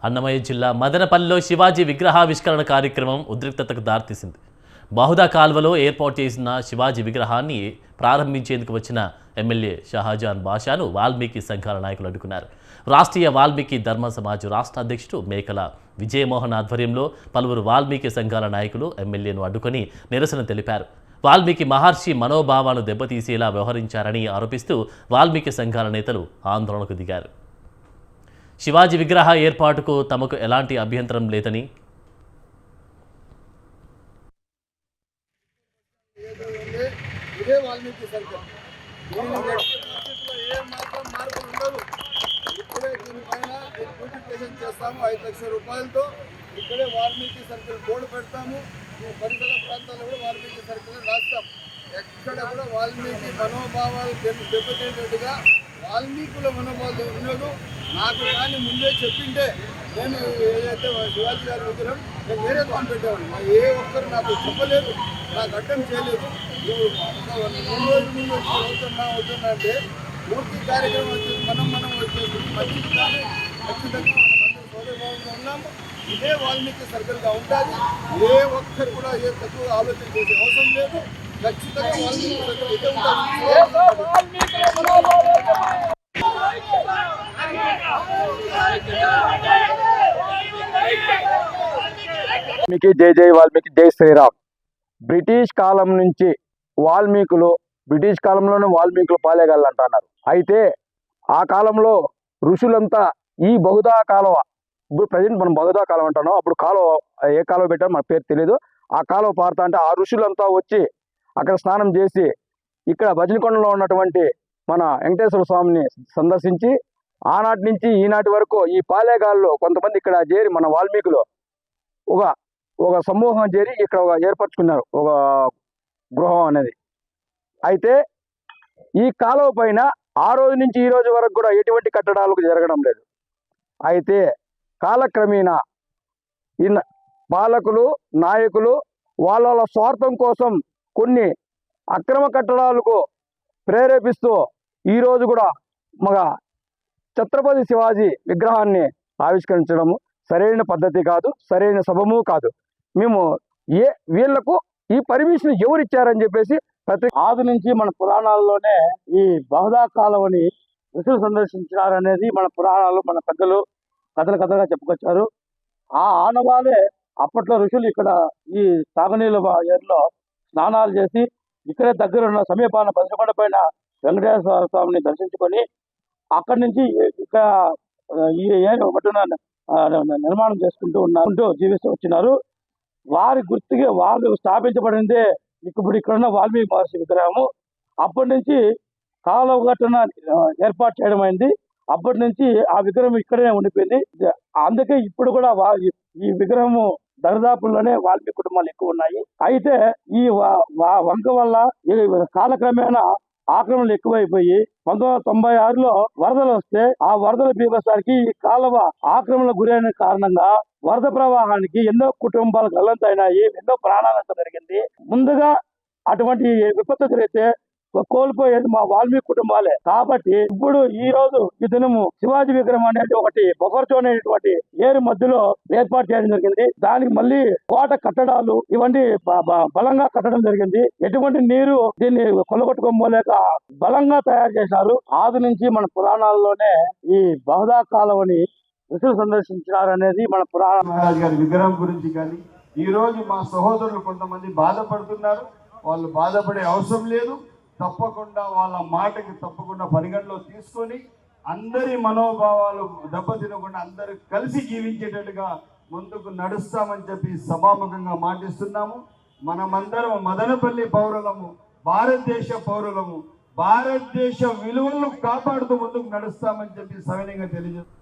అన్నమయ్య జిల్లా మదనపల్లిలో శివాజీ విగ్రహావిష్కరణ కార్యక్రమం ఉద్రిక్తతకు దారితీసింది. బాహుదా కాల్వలో ఏర్పాటు చేసిన శివాజీ విగ్రహాన్ని ప్రారంభించేందుకు వచ్చిన ఎమ్మెల్యే షహాజాన్ బాషాను వాల్మీకి సంఘాల నాయకులు అడ్డుకున్నారు. రాష్ట్రీయ వాల్మీకి ధర్మ సమాజ్ రాష్ట్ర అధ్యక్షుడు మేకల విజయమోహన్ ఆధ్వర్యంలో పలువురు వాల్మీకి సంఘాల నాయకులు ఎమ్మెల్యేను అడ్డుకొని నిరసన తెలిపారు. వాల్మీకి మహర్షి మనోభావాలను దెబ్బతీసేలా వ్యవహరించారని ఆరోపిస్తూ వాల్మీకి సంఘాల నేతలు ఆందోళనకు దిగారు. శివాజీ విగ్రహ ఏర్పాటుకు తమకు ఎలాంటి అభ్యంతరం లేదని, చేస్తాము 5 లక్షల రూపాయలతో ఇక్కడే వాల్మీకి సర్కిల్ బోర్డు పెడతాము. పరిసర ప్రాంతాల్లో కూడా వాల్మీకి సర్కిల్ రాస్తాం. ఎక్కడ కూడా వాల్మీకి మనోభావాలు దెబ్బతినేట్టుగా వాల్మీకుల మనోభావాలు ఉన్నది. నాకు కానీ ముందే చెప్పింటే నేను ఏదైతే శివాజీ గారి విగ్రహం నేను వేరే దాన్ని పెట్టేవాడిని. ఏ ఒక్కరు నాకు చెప్పలేదు, నాకు అడ్డం చేయలేదు. 3 రోజుల ముందు వచ్చి అవుతున్నా అంటే పూర్తి కార్యక్రమం వచ్చేసి మనం వచ్చేసి మంచిది కానీ ఖచ్చితంగా మనం సోదరభావంగా ఉన్నాము. ఇదే వాల్మీకి సర్కిల్గా ఉంటుంది. ఏ ఒక్కరు కూడా ఏ తక్కువ ఆలోచన చేసే అవసరం లేదు. ఖచ్చితంగా వాల్మీకి సర్కిల్ ఇదే ఉంటుంది. వాల్మీకి జై జై వాల్మీకి జై శ్రీరామ్. బ్రిటిష్ కాలం నుంచి బ్రిటిష్ కాలంలోనే వాల్మీకులు పాలేగాళ్ళు అంటున్నారు. అయితే ఆ కాలంలో ఋషులంతా ఈ బహుదా కాలువ, ఇప్పుడు ప్రజెంట్ మనం బహుదా కాలువ అంటున్నాం, అప్పుడు కాలువ ఏ కాలువ పెట్టారో మన పేరు తెలియదు. ఆ కాలువ పారుతా అంటే ఆ ఋషులంతా వచ్చి అక్కడ స్నానం చేసి ఇక్కడ భజనకొండలో ఉన్నటువంటి మన వెంకటేశ్వర స్వామిని సందర్శించి ఆనాటి నుంచి ఈనాటి వరకు ఈ పాలేగాళ్ళు కొంతమంది ఇక్కడ చేరి మన వాల్మీకులు ఒక సమూహం చేరి ఇక్కడ ఏర్పరచుకున్నారు ఒక గృహం అనేది. అయితే ఈ కాలువ పైన ఆ రోజు నుంచి ఈ రోజు వరకు కూడా ఎటువంటి కట్టడాలకు జరగడం లేదు. అయితే కాలక్రమేణా ఈ పాలకులు నాయకులు వాళ్ళ స్వార్థం కోసం కొన్ని అక్రమ కట్టడాలకు ప్రేరేపిస్తూ ఈరోజు కూడా మగ ఛత్రపతి శివాజీ విగ్రహాన్ని ఆవిష్కరించడం సరైన పద్ధతి కాదు, సరైన సభము కాదు. మేము వీళ్లకు ఈ పర్మిషన్ ఎవరిచ్చారని చెప్పేసి ప్రతి ఆది నుంచి మన పురాణాల్లోనే ఈ బహుదా కాలువని ఋషులు సందర్శించారనేది మన పురాణాలు, మన పెద్దలు కథలుగా చెప్పుకొచ్చారు. ఆ ఆనవాలే అప్పట్లో ఋషులు ఇక్కడ ఈ తాగునీళ్ళ ఏరులో స్నానాలు చేసి ఇక్కడే దగ్గర ఉన్న సమీపాన భద్రకొండ పైన వెంకటేశ్వర స్వామిని దర్శించుకొని అక్కడి నుంచి ఇక్కడ ఈ ఏరు ఒడ్డున నిర్మాణం చేసుకుంటూ జీవిస్తూ వచ్చినారు. వారి గుర్తుగా వాళ్ళు స్థాపించబడిందే ఇప్పుడు ఇక్కడున్న వాల్మీకి మహర్షి విగ్రహము. అప్పటి నుంచి కాలువ గట్టున ఏర్పాటు చేయడం అయింది. అప్పటి నుంచి ఆ విగ్రహం ఇక్కడే ఉండిపోయింది. అందుకే ఇప్పుడు కూడా ఈ విగ్రహము దరిదాపుల్లోనే వాల్మీకి కుటుంబాలు ఎక్కువ ఉన్నాయి. అయితే ఈ వంక వల్ల కాలక్రమేణా ఆక్రమణలు ఎక్కువైపోయి 1996లో వరదలు వస్తే ఆ వరదల బీభత్సానికి ఈ కాలువ ఆక్రమణకు గురైన కారణంగా వరద ప్రవాహానికి ఎన్నో కుటుంబాలు గల్లంతైనాయి, ఎన్నో ప్రాణాలు జరిగింది. ముందుగా అటువంటి విపత్తు జరిగితే కోల్పోయేది మా వాల్మీకి కుటుంబాలే. కాబట్టి ఇప్పుడు ఈ రోజు ఈ దినము శివాజీ విగ్రహం అనేది ఒకటి బొగర్చో అనేటువంటి ఏరు మధ్యలో ఏర్పాటు చేయడం జరిగింది. దానికి మళ్ళీ కోట కట్టడాలు ఇవన్నీ బలంగా కట్టడం జరిగింది. ఎటువంటి నీరు దీన్ని కొలగొట్టుకోలేక బలంగా తయారు చేశారు. ఆది నుంచి మన పురాణాల్లోనే ఈ బహుదా కాలువని ఋషులు సందర్శించారనేది మన పురాణ. మహారాజ్ గారి విగ్రహం గురించి కానీ ఈ రోజు మా సహోదరులు కొంతమంది బాధపడుతున్నారు. వాళ్ళు బాధపడే అవసరం లేదు. తప్పకుండా వాళ్ళ మాటకి తప్పకుండా పరిగణలో తీసుకొని అందరి మనోభావాలు దెబ్బతినకుండా అందరూ కలిసి జీవించేటట్టుగా ముందుకు నడుస్తామని చెప్పి సభాముఖంగా మాటిస్తున్నాము. మనమందరం మదనపల్లి పౌరులము, భారతదేశ పౌరులము, భారతదేశ విలువలను కాపాడుతూ ముందుకు నడుస్తామని చెప్పి సవినయంగా తెలియజేస్తాం.